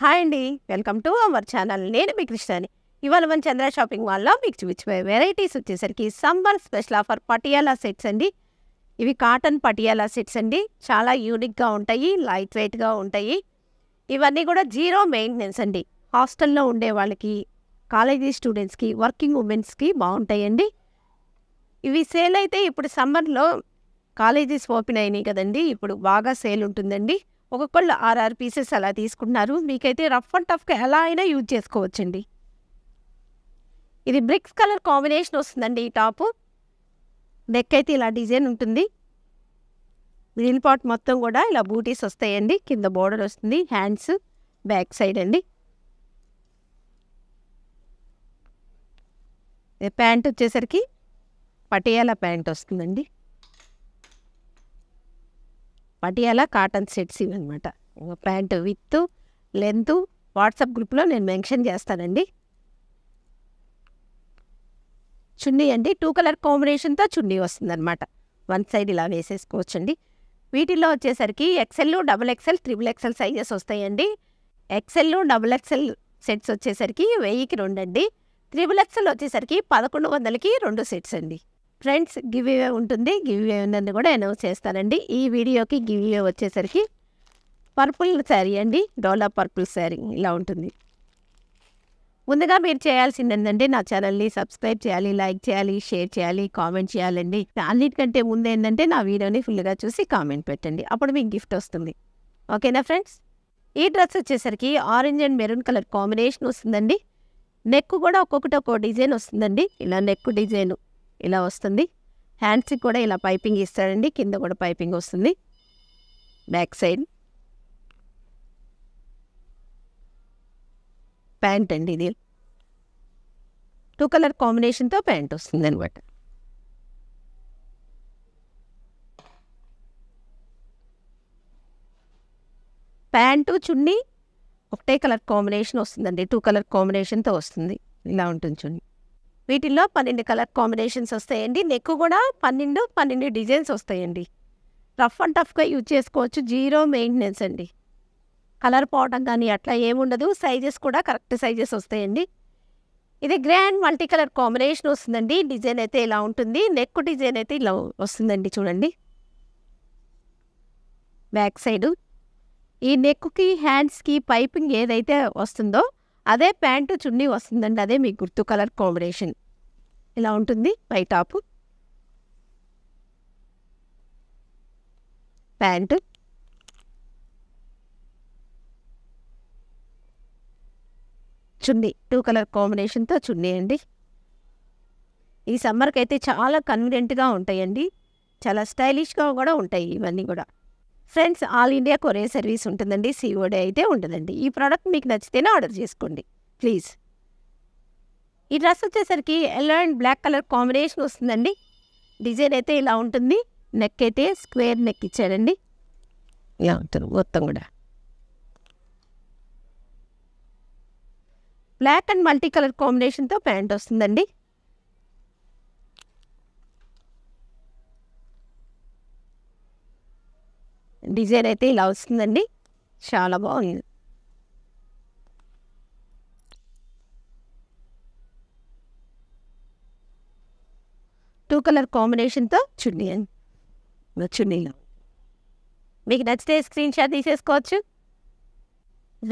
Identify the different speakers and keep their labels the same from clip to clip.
Speaker 1: Hi అండి, welcome to our channel. నేను మీ కృష్ణని. ఇవాళ మన చంద్ర షాపింగ్ మాల్లో మీకు చూపించే వెరైటీస్ వచ్చేసరికి summer special offer Patiala sets అండి. ఇవి కాటన్ పటియాలా సెట్స్ అండి. చాలా యూనిక్గా ఉంటాయి, లైట్ వెయిట్గా ఉంటాయి. ఇవన్నీ కూడా జీరో మెయింటెనెన్స్ అండి. హాస్టల్లో ఉండే వాళ్ళకి, కాలేజీ స్టూడెంట్స్కి, వర్కింగ్ ఉమెన్స్కి బాగుంటాయండి. ఇవి సేల్ అయితే ఇప్పుడు సమ్మర్లో కాలేజెస్ ఓపెన్ అయినాయి కదండి, ఇప్పుడు బాగా సేల్ ఉంటుందండి. ఒక్కొక్కళ్ళు 6 పీసెస్ అలా తీసుకుంటున్నారు. మీకైతే రఫ్ అండ్ టఫ్గా ఎలా అయినా యూజ్ చేసుకోవచ్చండి. ఇది బ్రిక్స్ కలర్ కాంబినేషన్ వస్తుందండి. ఈ టాపు నెక్ అయితే ఇలా డిజైన్ ఉంటుంది. మిడిల్ పార్ట్ మొత్తం కూడా ఇలా బూటీస్ వస్తాయండి. కింద బోర్డర్ వస్తుంది, హ్యాండ్స్ బ్యాక్ సైడ్ అండి. ప్యాంట్ వచ్చేసరికి పటియాలా ప్యాంట్ వస్తుందండి. పటియాలా కాటన్ సెట్స్ ఇవి అనమాట. ప్యాంట్ విత్ లెంత్ వాట్సాప్ గ్రూప్లో నేను మెన్షన్ చేస్తానండి. చున్నీ అండి 2 కలర్ కాంబినేషన్తో చున్నీ వస్తుందన్నమాట. వన్ సైడ్ ఇలా వేసేసుకోవచ్చండి. వీటిల్లో వచ్చేసరికి ఎక్సెల్, XXL, XXL సైజెస్ వస్తాయండి. ఎక్సెల్, XXL సెట్స్ వచ్చేసరికి 1000కి 2 అండి. XXL వచ్చేసరికి 1100కి 2 సెట్స్ అండి. ఫ్రెండ్స్, గివ్ ఇవే ఉంటుంది. గివ్ ఇవే ఉందని కూడా అనౌన్స్ చేస్తానండి. ఈ వీడియోకి గివ్ ఇవే వచ్చేసరికి పర్పుల్ శారీ అండి. డోలా పర్పుల్ శారీ ఇలా ఉంటుంది. ముందుగా మీరు చేయాల్సింది ఏంటంటే నా ఛానల్ని సబ్స్క్రైబ్ చేయాలి, లైక్ చేయాలి, షేర్ చేయాలి, కామెంట్ చేయాలండి. అన్నిటికంటే ముందు ఏంటంటే నా వీడియోని ఫుల్గా చూసి కామెంట్ పెట్టండి. అప్పుడు మీకు గిఫ్ట్ వస్తుంది. ఓకేనా ఫ్రెండ్స్? ఈ డ్రెస్ వచ్చేసరికి orange and maroon colour combination వస్తుందండి. నెక్ కూడా ఒక్కొక్కటి ఒక్కో డిజైన్ వస్తుందండి. ఇలా నెక్ డిజైన్ ఇలా వస్తుంది. హ్యాండ్స్కి కూడా ఇలా పైపింగ్ ఇస్తాడండి. కింద కూడా పైపింగ్ వస్తుంది. బ్యాక్ సైడ్ ప్యాంట్ అండి. ఇది 2 కలర్ కాంబినేషన్తో ప్యాంట్ వస్తుంది అనమాట. ప్యాంటు చున్నీ ఒకటే కలర్ కాంబినేషన్ వస్తుందండి. 2 కలర్ కాంబినేషన్తో వస్తుంది. ఇలా ఉంటుంది చున్నీ. వీటిల్లో 12 కలర్ కాంబినేషన్స్ వస్తాయండి. నెక్ కూడా 12 డిజైన్స్ వస్తాయండి. రఫ్ అండ్ టఫ్గా యూజ్ చేసుకోవచ్చు. జీరో మెయింటెనెన్స్ అండి. కలర్ పోవటం కానీ అట్లా ఏముండదు. సైజెస్ కూడా కరెక్ట్ సైజెస్ వస్తాయండి. ఇది గ్రాండ్ మల్టీ కలర్ కాంబినేషన్ వస్తుందండి. డిజైన్ అయితే ఇలా ఉంటుంది. నెక్ డిజైన్ అయితే ఇలా వస్తుందండి. చూడండి బ్యాక్ సైడు. ఈ నెక్కి, హ్యాండ్స్కి పైపింగ్ ఏదైతే వస్తుందో అదే ప్యాంటు చున్నీ వస్తుందండి. అదే మీ గుర్తు కలర్ కాంబినేషన్ ఇలా ఉంటుంది. పై టాపు ప్యాంటు, చున్నీ 2 కలర్ కాంబినేషన్తో చున్నీ అండి. ఈ సమ్మర్కి అయితే చాలా కన్వీనియంట్గా ఉంటాయండి. చాలా స్టైలిష్గా కూడా ఉంటాయి ఇవన్నీ కూడా. Friends, all India courier service ఉంటుందండి. COD అయితే ఉంటుందండి. ఈ ప్రోడక్ట్ మీకు నచ్చితేనే ఆర్డర్ చేసుకోండి ప్లీజ్. ఈ డ్రెస్ వచ్చేసరికి yellow and black colour combination వస్తుందండి. డిజైన్ అయితే ఇలా ఉంటుంది. నెక్ అయితే స్క్వేర్ నెక్ ఇచ్చారండి. ఇలా ఉంటుంది మొత్తం కూడా. బ్లాక్ అండ్ మల్టీ కలర్ కాంబినేషన్తో ప్యాంట్ వస్తుందండి. డిజైన్ అయితే ఇలా వస్తుందండి. చాలా బాగుంది. టూ కలర్ కాంబినేషన్తో చున్నీ అండి. చున్నీలో మీకు నచ్చితే స్క్రీన్ షాట్ తీసేసుకోవచ్చు.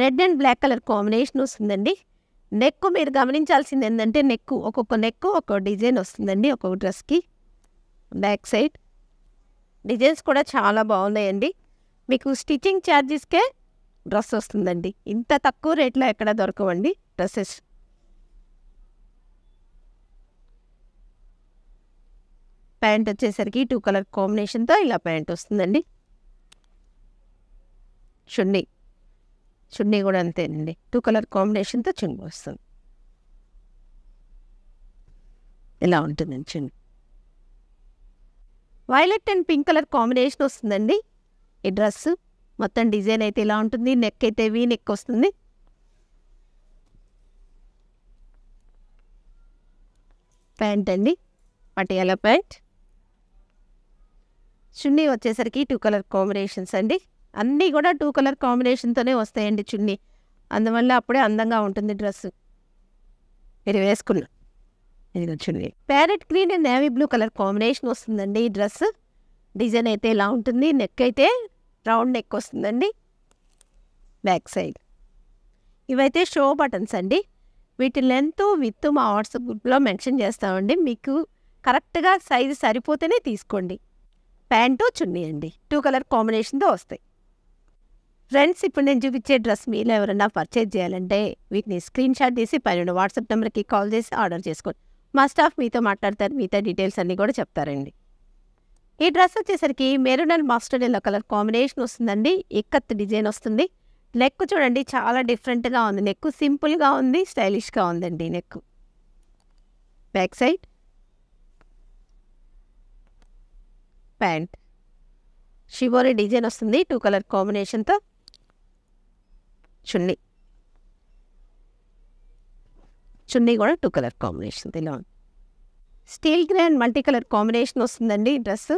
Speaker 1: Red and black colour combination వస్తుందండి. నెక్ మీరు గమనించాల్సింది ఏంటంటే ఒక్కొక్క నెక్ ఒక్కొక్క డిజైన్ వస్తుందండి. ఒక్కొక్క డ్రెస్కి బ్యాక్ సైడ్ డిజైన్స్ కూడా చాలా బాగున్నాయండి. మీకు స్టిచ్చింగ్ ఛార్జెస్కే డ్రెస్ వస్తుందండి. ఇంత తక్కువ రేట్లో ఎక్కడ దొరకవండి డ్రెస్సెస్. ప్యాంట్ వచ్చేసరికి 2 కలర్ కాంబినేషన్తో ఇలా ప్యాంట్ వస్తుందండి. చున్నీ కూడా అంతేనండి. 2 కలర్ కాంబినేషన్తో చున్నీ వస్తుంది. ఇలా ఉంటుందండి chunni. Violet and pink colour combination వస్తుందండి. ఈ డ్రెస్ మొత్తం డిజైన్ అయితే ఇలా ఉంటుంది. నెక్ అయితే వీ నెక్ వస్తుంది. ప్యాంట్ అండి, పటియాలా ప్యాంట్. చున్నీ వచ్చేసరికి 2 కలర్ కాంబినేషన్స్ అండి. అన్నీ కూడా 2 కలర్ కాంబినేషన్తోనే వస్తాయండి చున్నీ. అందువల్ల అప్పుడే అందంగా ఉంటుంది డ్రెస్సు మీరు వేసుకున్న. ఇది వచ్చింది parrot green and navy blue colour combination వస్తుందండి. ఈ డ్రెస్ డిజైన్ అయితే ఇలా ఉంటుంది. నెక్ అయితే రౌండ్ నెక్ వస్తుందండి. బ్యాక్ సైడ్ ఇవైతే షో బటన్స్ అండి. వీటి లెంత్ విత్ మా వాట్సాప్ గ్రూప్లో మెన్షన్ చేస్తామండి. మీకు కరెక్ట్గా సైజు సరిపోతేనే తీసుకోండి. ప్యాంటు చున్నీ అండి 2 కలర్ కాంబినేషన్తో వస్తాయి. ఫ్రెండ్స్, ఇప్పుడు నేను చూపించే డ్రెస్ మీలో ఎవరైనా పర్చేజ్ చేయాలంటే వీటిని స్క్రీన్ షాట్ తీసి పైన వాట్సాప్ నెంబర్కి కాల్ చేసి ఆర్డర్ చేసుకోండి. మా స్టాఫ్ మీతో మాట్లాడతారు, మిగతా డీటెయిల్స్ అన్నీ కూడా చెప్తారండి. ఈ డ్రెస్ వచ్చేసరికి maroon and mustard yellow colour combination వస్తుందండి. ఇక్కత్ డిజైన్ వస్తుంది. నెక్ చూడండి చాలా డిఫరెంట్గా ఉంది. నెక్ సింపుల్గా ఉంది, స్టైలిష్గా ఉందండి neck. Back side pant shibori design వస్తుంది 2 కలర్ కాంబినేషన్తో. చున్నీ కూడా 2 కలర్ కాంబినేషన్ ఇలా ఉంది. Steel grey and multi colour combination వస్తుందండి డ్రెస్.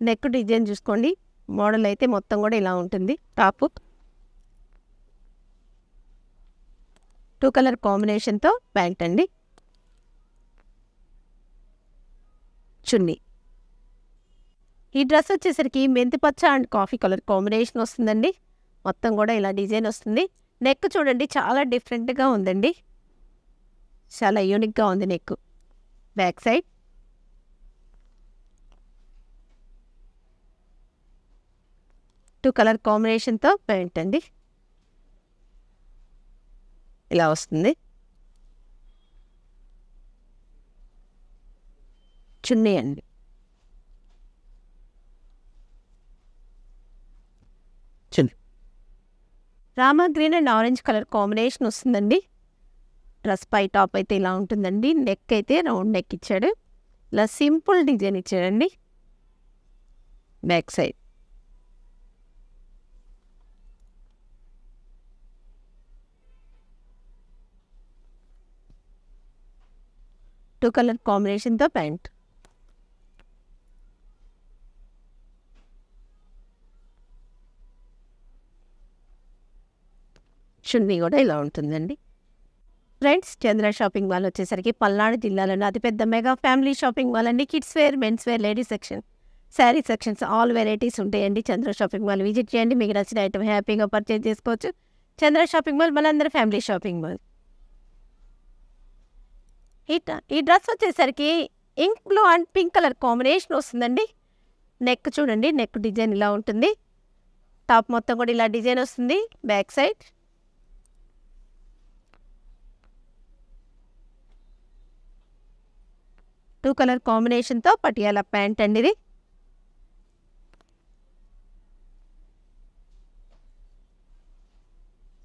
Speaker 1: నెక్ డిజైన్ చూసుకోండి. మోడల్ అయితే మొత్తం కూడా ఇలా ఉంటుంది. టాపు 2 కలర్ కాంబినేషన్తో ప్యాంట్ అండి. చున్నీ ఈ డ్రెస్ వచ్చేసరికి మెంతిపచ్చ అండ్ కాఫీ కలర్ కాంబినేషన్ వస్తుందండి. మొత్తం కూడా ఇలా డిజైన్ వస్తుంది. నెక్ చూడండి చాలా డిఫరెంట్గా ఉందండి. చాలా యూనిక్గా ఉంది neck. Back side two colour కాంబినేషన్తో ప్యాంట్ అండి. ఇలా వస్తుంది. చున్నీ అండి. Rama green and orange colour combination వస్తుందండి. డ్రెస్ పై టాప్ అయితే ఇలా ఉంటుందండి. నెక్ అయితే రౌండ్ నెక్ ఇచ్చాడు. ఇలా సింపుల్ డిజైన్ ఇచ్చాడండి. బ్యాక్ సైడ్ టూ కలర్ కాంబినేషన్తో ప్యాంట్. చున్నీ కూడా ఇలా ఉంటుందండి. ఫ్రెండ్స్, చంద్ర షాపింగ్ మాల్ వచ్చేసరికి పల్నాడు జిల్లాలోని అతిపెద్ద మెగా ఫ్యామిలీ షాపింగ్ మాల్ అండి. Kids wear, men's wear, ladies section, sari sections all varieties ఉంటాయండి. చంద్ర షాపింగ్ మాల్ విజిట్ చేయండి. మీకు నచ్చిన ఐటమ్ హ్యాపీగా పర్చేజ్ చేసుకోవచ్చు. చంద్ర షాపింగ్ మాల్ మనందరి ఫ్యామిలీ షాపింగ్ మాల్. ఈ డ్రెస్ వచ్చేసరికి ink blue and pink colour combination వస్తుందండి. నెక్ చూడండి, నెక్ డిజైన్ ఇలా ఉంటుంది. టాప్ మొత్తం కూడా ఇలా డిజైన్ వస్తుంది. బ్యాక్ సైడ్ టూ కలర్ కాంబినేషన్తో పటియాలా ప్యాంట్ అండి. ఇది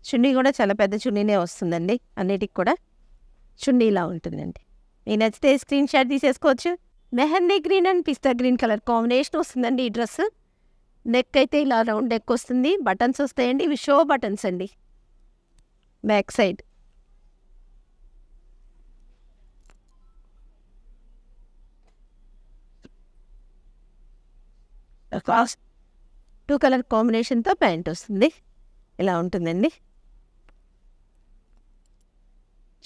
Speaker 1: చున్నీ కూడా చాలా పెద్ద చున్నీనే వస్తుందండి. అన్నిటికి కూడా చున్నీ ఇలా ఉంటుందండి. మీకు నచ్చితే స్క్రీన్ షాట్ తీసేసుకోవచ్చు. Mehndi green and pista green colour combination వస్తుందండి ఈ డ్రెస్. నెక్ అయితే ఇలా రౌండ్ నెక్ వస్తుంది. బటన్స్ వస్తాయండి. ఇవి షో బటన్స్ అండి. బ్యాక్ సైడ్ టూ కలర్ కాంబినేషన్తో ప్యాంట్ వస్తుంది. ఇలా ఉంటుందండి.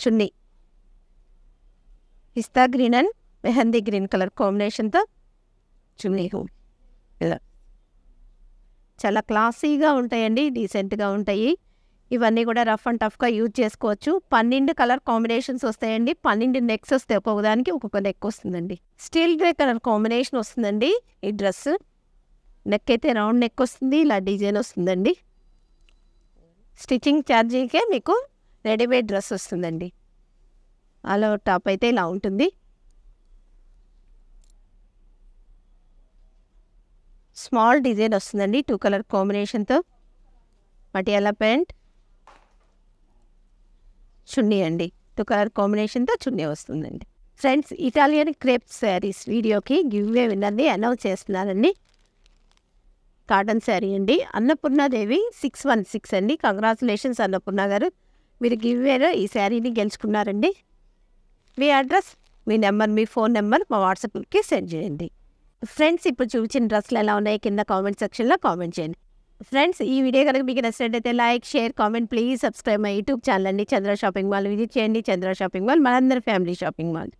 Speaker 1: చున్నీ పిస్తా green and mehndi green colour కాంబినేషన్తో చున్నీ. ఇలా చాలా క్లాసీగా ఉంటాయండి, డీసెంట్గా ఉంటాయి. ఇవన్నీ కూడా రఫ్ అండ్ టఫ్గా యూజ్ చేసుకోవచ్చు. 12 కలర్ కాంబినేషన్స్ వస్తాయండి. 12 నెక్స్ వస్తాయి. ఒక్కొక్క దానికి ఒక్కొక్క నెక్ వస్తుందండి. స్టీల్ గ్రే కలర్ కాంబినేషన్ వస్తుందండి ఈ డ్రెస్. నెక్ అయితే రౌండ్ నెక్ వస్తుంది. ఇలా డిజైన్ వస్తుందండి. స్టిచ్చింగ్ ఛార్జీకే మీకు రెడీమేడ్ డ్రెస్ వస్తుందండి. ఆల్ ఓవర్ టాప్ అయితే ఇలా ఉంటుంది. స్మాల్ డిజైన్ వస్తుందండి 2 కలర్ కాంబినేషన్తో. పటియాలా ప్యాంట్, చున్నీ అండి. 2 కలర్ కాంబినేషన్తో చున్నీ వస్తుందండి. ఫ్రెండ్స్, ఇటాలియన్ క్రేప్ శారీస్ వీడియోకి గివ్వే విన్నర్ని అనౌన్స్ చేస్తున్నానండి. కాటన్ శారీ అండి. అన్నపూర్ణాదేవి 616 అండి. కంగ్రాచులేషన్స్ అన్నపూర్ణ గారు, మీరు గివ్వేలో ఈ శారీని గెలుచుకున్నారండి. మీ అడ్రస్, మీ నెంబర్, మీ ఫోన్ నెంబర్ మా వాట్సాప్కి సెండ్ చేయండి. ఫ్రెండ్స్, ఇప్పుడు చూపించిన డ్రెస్సులు ఎలా ఉన్నాయో కింద కామెంట్ సెక్షన్లో కామెంట్ చేయండి. ఫ్రెండ్స్ ఈ వీడియో కనుక మీకు నచ్చినట్టయితే like, share, comment, please subscribe my YouTube channel అండి. చంద్ర షాపింగ్ మాల్ విజిట్ చేయండి. చంద్ర షాపింగ్ మాల్ మనందరి ఫ్యామిలీ షాపింగ్ మాల్.